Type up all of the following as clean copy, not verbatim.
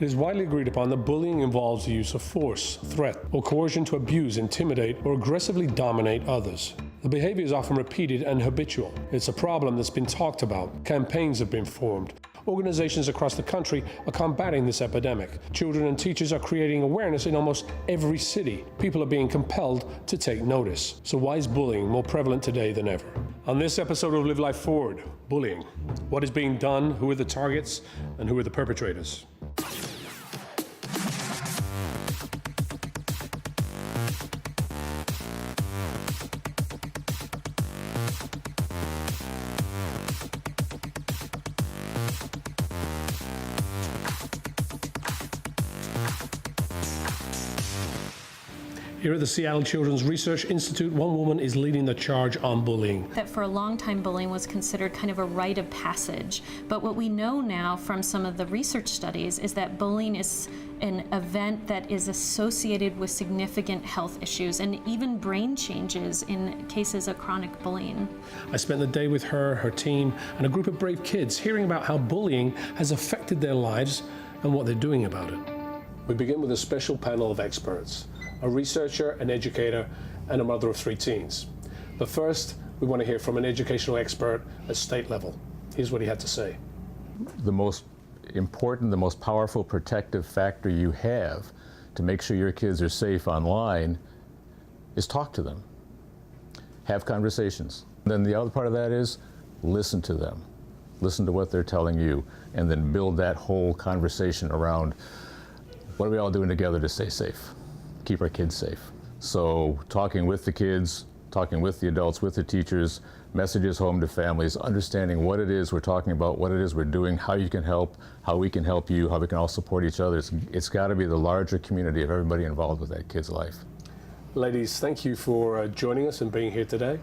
It is widely agreed upon that bullying involves the use of force, threat, or coercion to abuse, intimidate, or aggressively dominate others. The behavior is often repeated and habitual. It's a problem that's been talked about. Campaigns have been formed. Organizations across the country are combating this epidemic. Children and teachers are creating awareness in almost every city. People are being compelled to take notice. So why is bullying more prevalent today than ever? On this episode of Live Life Forward, bullying. What is being done, who are the targets, and who are the perpetrators? Here at the Seattle Children's Research Institute, one woman is leading the charge on bullying. That for a long time, bullying was considered kind of a rite of passage. But what we know now from some of the research studies is that bullying is an event that is associated with significant health issues and even brain changes in cases of chronic bullying. I spent the day with her team, and a group of brave kids hearing about how bullying has affected their lives and what they're doing about it. We begin with a special panel of experts. A researcher, an educator, and a mother of 3 teens. But first, we want to hear from an educational expert at state level. Here's what he had to say. The most important, the most powerful protective factor you have to make sure your kids are safe online is talk to them. Have conversations. Then the other part of that is listen to them. Listen to what they're telling you, and then build that whole conversation around what are we all doing together to stay safe. Keep our kids safe. So talking with the kids, talking with the adults, with the teachers, messages home to families, understanding what it is we're talking about, what it is we're doing, how you can help, how we can help you, how we can all support each other. It's got to be the larger community of everybody involved with that kid's life. Ladies, thank you for joining us and being here today.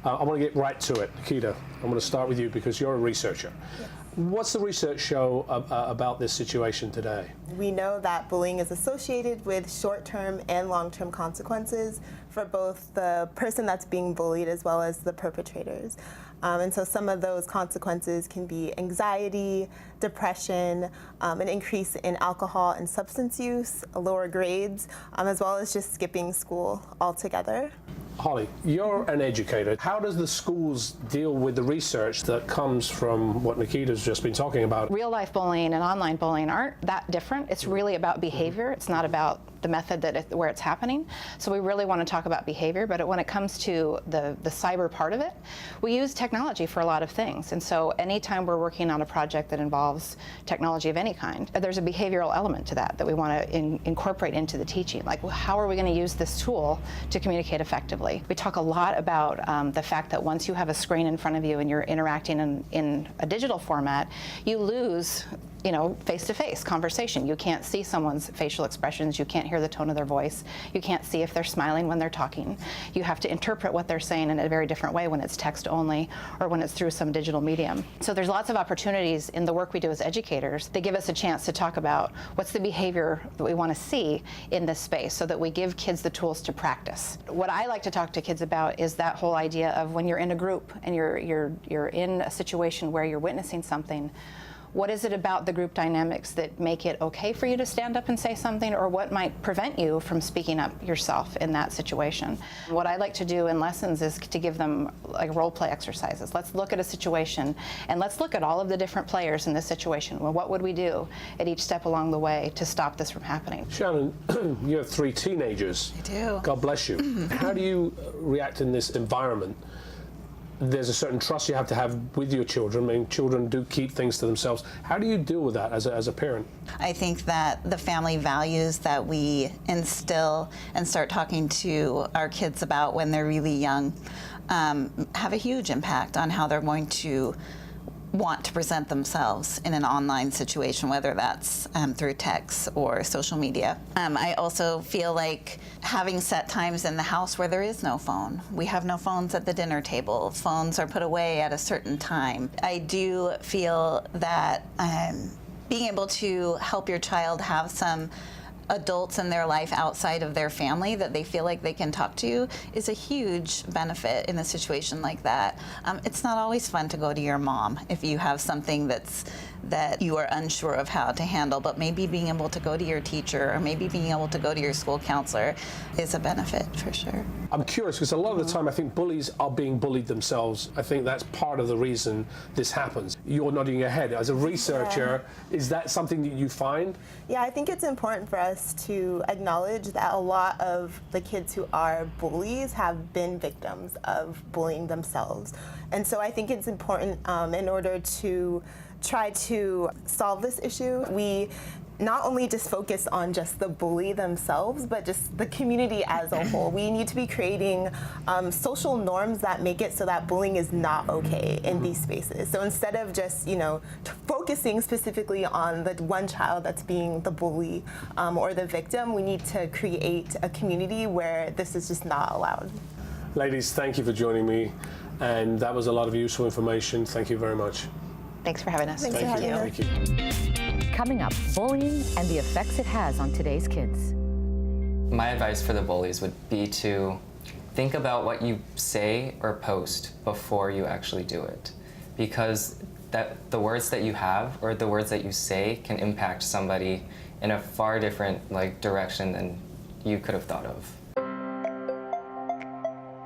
I want to get right to it. Nikita, I'm going to start with you because you're a researcher. Yes. What's the research show about this situation today? We know that bullying is associated with short-term and long-term consequences for both the person that's being bullied as well as the perpetrators. And so some of those consequences can be anxiety, depression, an increase in alcohol and substance use, lower grades, as well as just skipping school altogether. Holly, you're an educator. How does the schools deal with the research that comes from what Nikita's just been talking about? Real life bullying and online bullying aren't that different. It's really about behavior. It's not about the method where it's happening. So we really want to talk about behavior, but when it comes to the cyber part of it, we use technology for a lot of things. And so anytime we're working on a project that involves technology of any kind, there's a behavioral element to that we want to incorporate into the teaching. Like, well, how are we going to use this tool to communicate effectively? We talk a lot about the fact that once you have a screen in front of you and you're interacting in a digital format, you lose face-to-face conversation. You can't see someone's facial expressions. You can't hear the tone of their voice. You can't see if they're smiling when they're talking. You have to interpret what they're saying in a very different way when it's text only or when it's through some digital medium. So there's lots of opportunities in the work we do as educators that give us a chance to talk about what's the behavior that we want to see in this space so that we give kids the tools to practice. What I like to talk to kids about is that whole idea of when you're in a group and you're in a situation where you're witnessing something, what is it about the group dynamics that make it okay for you to stand up and say something, or what might prevent you from speaking up yourself in that situation? What I like to do in lessons is to give them like role play exercises. Let's look at a situation and let's look at all of the different players in this situation. Well, what would we do at each step along the way to stop this from happening? Shannon, you have 3 teenagers. I do. God bless you. How do you react in this environment? There's a certain trust you have to have with your children. I mean, children do keep things to themselves. How do you deal with that as a parent? I think that the family values that we instill and start talking to our kids about when they're really young have a huge impact on how they're going to want to present themselves in an online situation, whether that's through text or social media. I also feel like having set times in the house where there is no phone. We have no phones at the dinner table. Phones are put away at a certain time. I do feel that being able to help your child have some adults in their life outside of their family that they feel like they can talk to is a huge benefit in a situation like that. It's not always fun to go to your mom if you have something that you are unsure of how to handle, but maybe being able to go to your teacher or maybe being able to go to your school counselor is a benefit for sure. I'm curious because a lot of the time I think bullies are being bullied themselves. I think that's part of the reason this happens. You're nodding your head. As a researcher, is that something that you find? Yeah, I think it's important for us to acknowledge that a lot of the kids who are bullies have been victims of bullying themselves. And so I think it's important in order to try to solve this issue, we not only just focus on just the bully themselves, but just the community as a whole. We need to be creating social norms that make it so that bullying is not okay in these spaces. So instead of just, focusing specifically on the one child that's being the bully or the victim, we need to create a community where this is just not allowed. Ladies, thank you for joining me. And that was a lot of useful information. Thank you very much. Thanks for having us. Thanks for having us. Thank you. Coming up, bullying and the effects it has on today's kids. My advice for the bullies would be to think about what you say or post before you actually do it, because the words that you have or the words that you say can impact somebody in a far different direction than you could have thought of.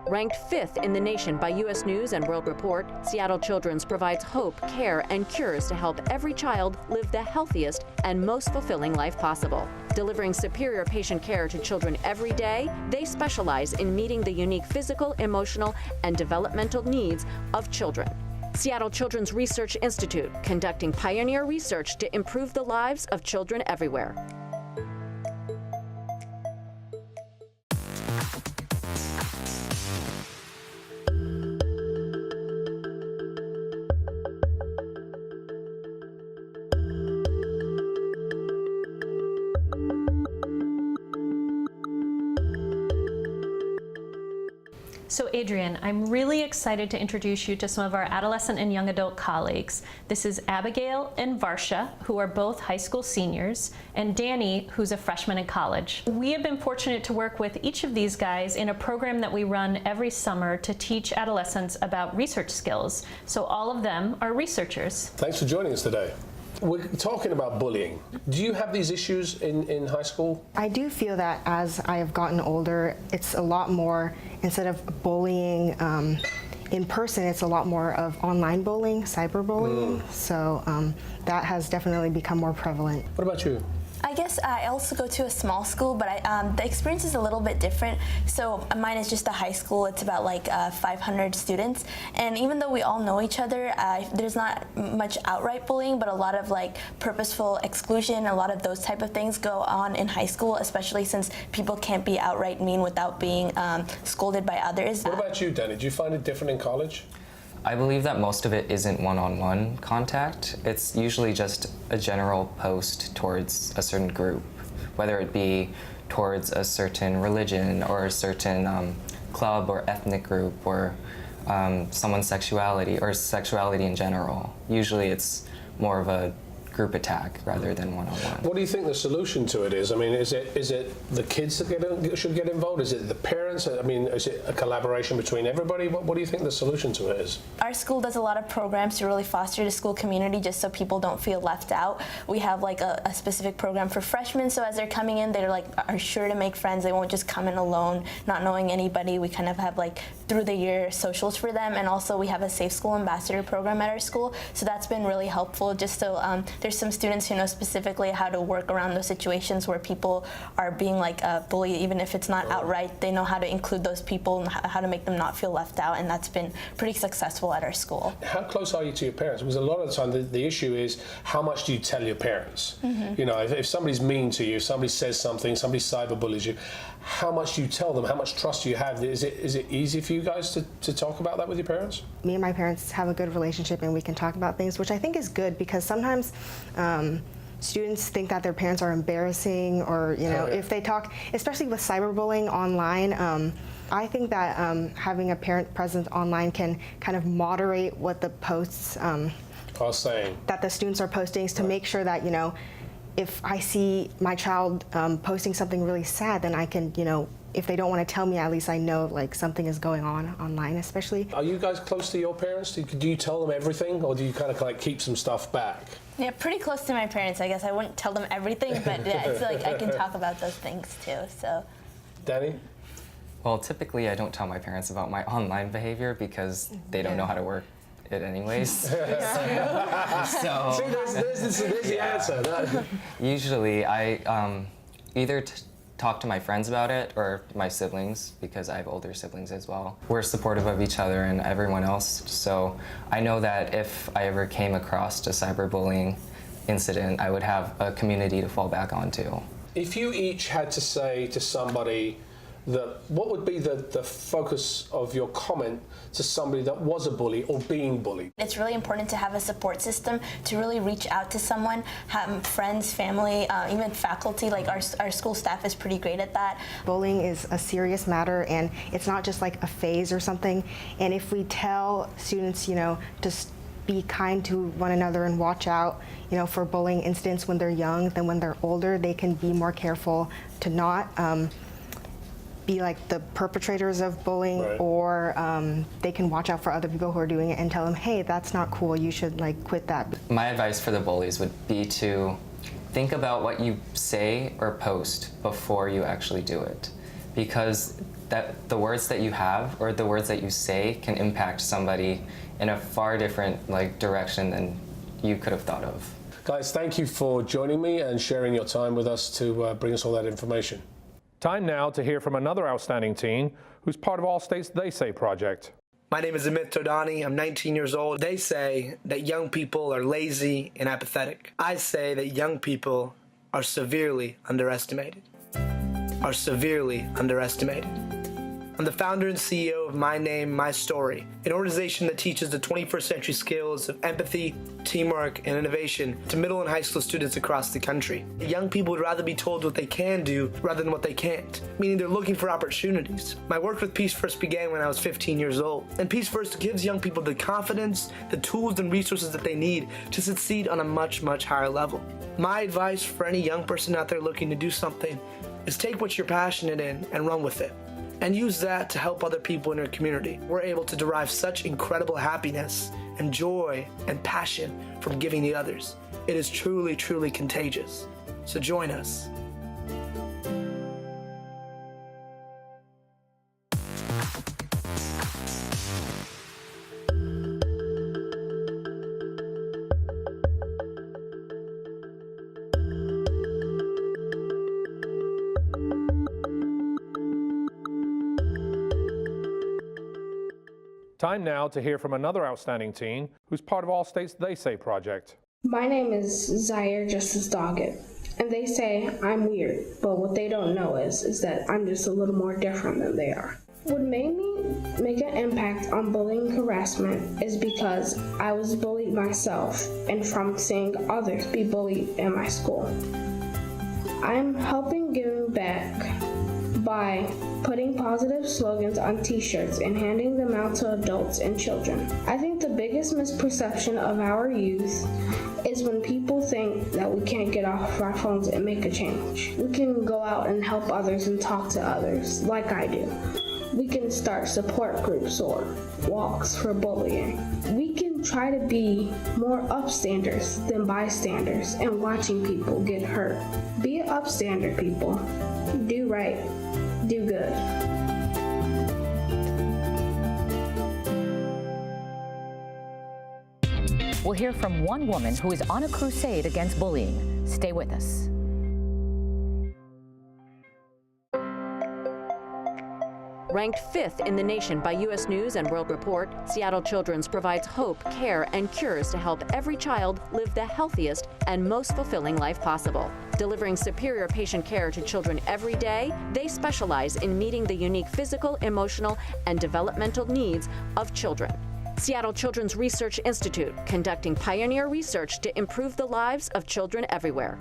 Ranked 5th in the nation by U.S. News and World Report, Seattle Children's provides hope, care, and cures to help every child live the healthiest and most fulfilling life possible. Delivering superior patient care to children every day, they specialize in meeting the unique physical, emotional, and developmental needs of children. Seattle Children's Research Institute, conducting pioneer research to improve the lives of children everywhere. So Adrian, I'm really excited to introduce you to some of our adolescent and young adult colleagues. This is Abigail and Varsha, who are both high school seniors, and Danny, who's a freshman in college. We have been fortunate to work with each of these guys in a program that we run every summer to teach adolescents about research skills. So all of them are researchers. Thanks for joining us today. We're talking about bullying. Do you have these issues in high school? I do feel that as I have gotten older, it's a lot more, instead of bullying in person, it's a lot more of online bullying, cyberbullying. So that has definitely become more prevalent. What about you? I guess I also go to a small school, but the experience is a little bit different. So mine is just a high school. It's about 500 students. And even though we all know each other, there's not much outright bullying, but a lot of purposeful exclusion, a lot of those type of things go on in high school, especially since people can't be outright mean without being scolded by others. What about you, Danny? Do you find it different in college? I believe that most of it isn't one-on-one contact. It's usually just a general post towards a certain group, whether it be towards a certain religion or a certain club or ethnic group or someone's sexuality or sexuality in general. Usually it's more of a group attack rather than one-on-one. What do you think the solution to it is? I mean, is it the kids that should get involved? Is it the parents? I mean, is it a collaboration between everybody? What do you think the solution to it is? Our school does a lot of programs to really foster the school community just so people don't feel left out. We have a specific program for freshmen, so as they're coming in, they're are sure to make friends. They won't just come in alone, not knowing anybody. We kind of have through the year socials for them, and also we have a Safe School Ambassador program at our school, so that's been really helpful just so there's some students who know specifically how to work around those situations where people are being bullied, even if it's not outright. They know how to include those people and how to make them not feel left out, and that's been pretty successful at our school. How close are you to your parents? Because a lot of the time the issue is how much do you tell your parents? Mm-hmm. If somebody's mean to you, somebody says something, somebody cyberbullies you, how much do you tell them? How much trust do you have? Is it easy for you guys to talk about that with your parents? Me and my parents have a good relationship and we can talk about things, which I think is good because sometimes students think that their parents are embarrassing or, if they talk, especially with cyberbullying online, I think that having a parent presence online can kind of moderate what the posts are saying. That the students are posting to make sure that, if I see my child posting something really sad, then I can, if they don't want to tell me, at least I know like something is going on online, especially. Are you guys close to your parents? Do you tell them everything, or do you kind of like keep some stuff back? Yeah, pretty close to my parents. I guess I wouldn't tell them everything, but yeah, I feel like I can talk about those things too. So. Danny? Well, typically I don't tell my parents about my online behavior because they don't know how to work it anyways. So See, there's the answer. Usually I either talk to my friends about it or my siblings, because I have older siblings as well. We're supportive of each other and everyone else, so I know that if I ever came across a cyberbullying incident, I would have a community to fall back onto. If you each had to say to somebody what would be the focus of your comment to somebody that was a bully or being bullied? It's really important to have a support system, to really reach out to someone, have friends, family, even faculty. Like our school staff is pretty great at that. Bullying is a serious matter, and it's not just like a phase or something. And if we tell students, to be kind to one another and watch out, for bullying incidents when they're young, then when they're older, they can be more careful to not be like the perpetrators of bullying, right. Or they can watch out for other people who are doing it and tell them, hey, that's not cool, you should like quit that. My advice for the bullies would be to think about what you say or post before you actually do it, because the words that you have or the words that you say can impact somebody in a far different direction than you could have thought of. Guys, thank you for joining me and sharing your time with us to bring us all that information. Time now to hear from another outstanding teen who's part of Allstate's They Say project. My name is Amit Todani. I'm 19 years old. They say that young people are lazy and apathetic. I say that young people are severely underestimated. I'm the founder and CEO of My Name, My Story, an organization that teaches the 21st century skills of empathy, teamwork, and innovation to middle and high school students across the country. Young people would rather be told what they can do rather than what they can't, meaning they're looking for opportunities. My work with Peace First began when I was 15 years old, and Peace First gives young people the confidence, the tools, and resources that they need to succeed on a much, much higher level. My advice for any young person out there looking to do something is take what you're passionate in and run with it, and use that to help other people in your community. We're able to derive such incredible happiness and joy and passion from giving to others. It is truly, truly contagious. So join us. Time now to hear from another outstanding teen who's part of Allstate's They Say project. My name is Zaire Justice Doggett, and they say I'm weird, but what they don't know is that I'm just a little more different than they are. What made me make an impact on bullying and harassment is because I was bullied myself and from seeing others be bullied in my school. I'm helping giving back by putting positive slogans on t-shirts and handing them out to adults and children. I think the biggest misperception of our youth is when people think that we can't get off our phones and make a change. We can go out and help others and talk to others, like I do. We can start support groups or walks for bullying. We can try to be more upstanders than bystanders and watching people get hurt. Be an upstander, people. Do right. Do good. We'll hear from one woman who is on a crusade against bullying. Stay with us. Ranked 5th in the nation by U.S. News and World Report, Seattle Children's provides hope, care, and cures to help every child live the healthiest and most fulfilling life possible. Delivering superior patient care to children every day, they specialize in meeting the unique physical, emotional, and developmental needs of children. Seattle Children's Research Institute, conducting pioneer research to improve the lives of children everywhere.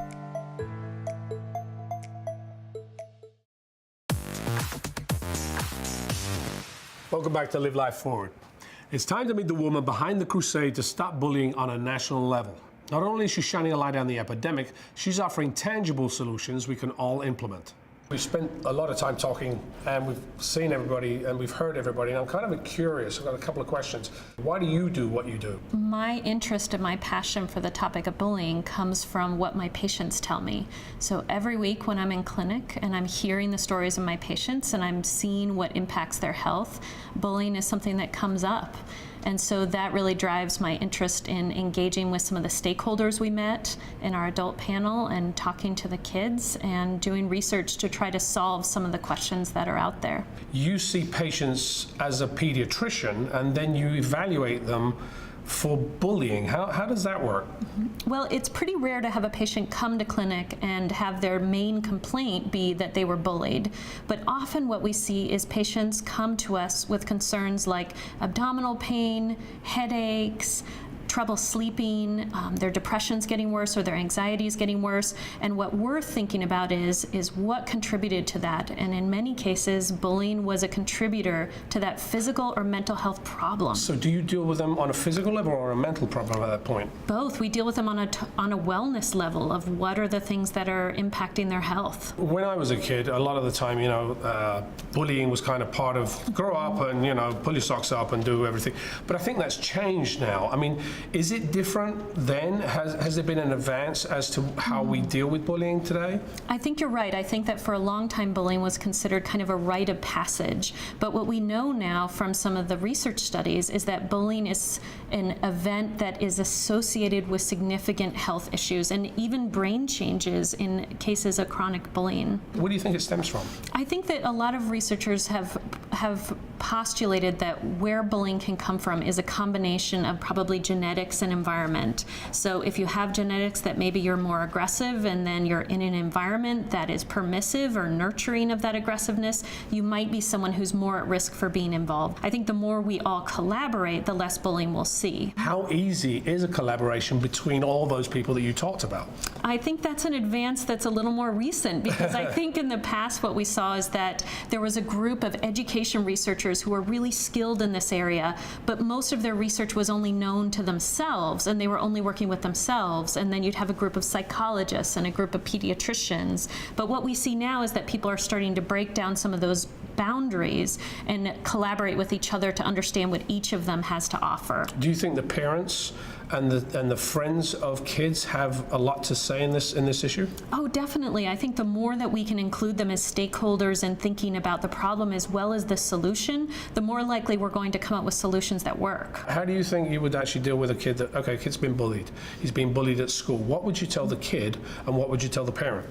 Welcome back to Live Life Forward. It's time to meet the woman behind the crusade to stop bullying on a national level. Not only is she shining a light on the epidemic, she's offering tangible solutions we can all implement. We've spent a lot of time talking, and we've seen everybody, and we've heard everybody, and I'm kind of curious. I've got a couple of questions. Why do you do what you do? My interest and my passion for the topic of bullying comes from what my patients tell me. So every week when I'm in clinic and I'm hearing the stories of my patients and I'm seeing what impacts their health, bullying is something that comes up. And so that really drives my interest in engaging with some of the stakeholders we met in our adult panel and talking to the kids and doing research to try to solve some of the questions that are out there. You see patients as a pediatrician and then you evaluate them for bullying. How does that work? Well, it's pretty rare to have a patient come to clinic and have their main complaint be that they were bullied. But often what we see is patients come to us with concerns like abdominal pain, headaches, trouble sleeping, their depression's getting worse or their anxiety is getting worse. And what we're thinking about is what contributed to that. And in many cases, bullying was a contributor to that physical or mental health problem. So do you deal with them on a physical level or a mental problem at that point? Both. We deal with them on a wellness level of what are the things that are impacting their health. When I was a kid, a lot of the time, bullying was kind of part of grow up and, pull your socks up and do everything. But I think that's changed now. I mean, is it different then? Has there been an advance as to how we deal with bullying today? I think you're right. I think that for a long time, bullying was considered kind of a rite of passage. But what we know now from some of the research studies is that bullying is an event that is associated with significant health issues and even brain changes in cases of chronic bullying. What do you think it stems from? I think that a lot of researchers have postulated that where bullying can come from is a combination of probably genetics and environment. So if you have genetics that maybe you're more aggressive and then you're in an environment that is permissive or nurturing of that aggressiveness, you might be someone who's more at risk for being involved. I think the more we all collaborate, the less bullying we'll see. How easy is a collaboration between all those people that you talked about? I think that's an advance that's a little more recent, because I think in the past what we saw is that there was a group of education researchers who were really skilled in this area, but most of their research was only known to themselves, and they were only working with themselves. And then you'd have a group of psychologists and a group of pediatricians. But what we see now is that people are starting to break down some of those boundaries and collaborate with each other to understand what each of them has to offer. Do you think the parents and the friends of kids have a lot to say in this issue? Oh, definitely. I think the more that we can include them as stakeholders in thinking about the problem as well as the solution, the more likely we're going to come up with solutions that work. How do you think you would actually deal with a kid that, okay, kid's been bullied. He's been bullied at school. What would you tell the kid and what would you tell the parent?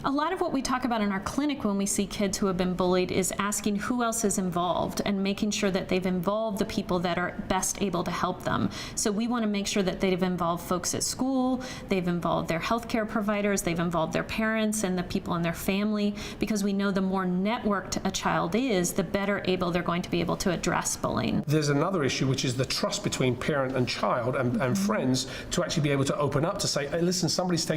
A lot of what we talk about in our clinic when we see kids who have been bullied is asking who else is involved and making sure that they've involved the people that are best able to help them. So we want to make sure that they've involved folks at school, they've involved their healthcare providers, they've involved their parents and the people in their family, because we know the more networked a child is, the better able they're going to be able to address bullying. There's another issue, which is the trust between parent and child and friends to actually be able to open up to say, hey, listen, somebody's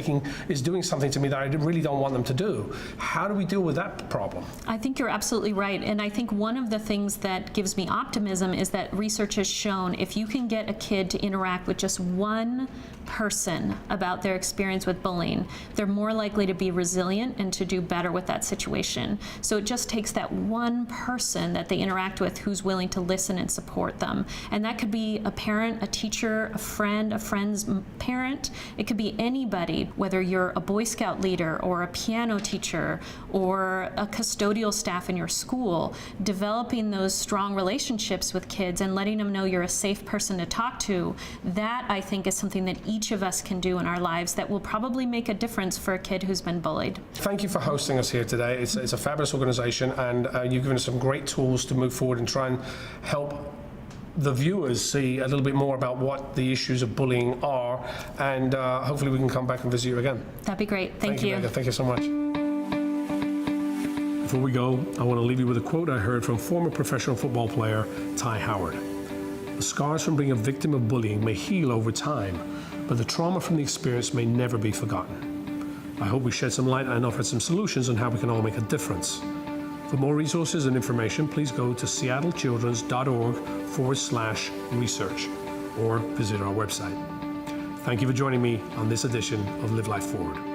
is doing something to me that I really don't want them to do. How do we deal with that problem? I think you're absolutely right. And I think one of the things that gives me optimism is that research has shown if you can get a kid to interact with just one person about their experience with bullying, they're more likely to be resilient and to do better with that situation. So it just takes that one person that they interact with who's willing to listen and support them. And that could be a parent, a teacher, a friend's parent. It could be anybody, whether you're a Boy Scout leader or a piano teacher or a custodial staff in your school. Developing those strong relationships with kids and letting them know you're a safe person to talk to, that I think is something that each of us can do in our lives that will probably make a difference for a kid who's been bullied. Thank you for hosting us here today. It's a fabulous organization, and you've given us some great tools to move forward and try and help the viewers see a little bit more about what the issues of bullying are, and hopefully we can come back and visit you again. That'd be great. Thank you. Megan. Thank you so much. Before we go, I want to leave you with a quote I heard from former professional football player Ty Howard. The scars from being a victim of bullying may heal over time, but the trauma from the experience may never be forgotten. I hope we shed some light and offered some solutions on how we can all make a difference. For more resources and information, please go to seattlechildrens.org/research or visit our website. Thank you for joining me on this edition of Live Life Forward.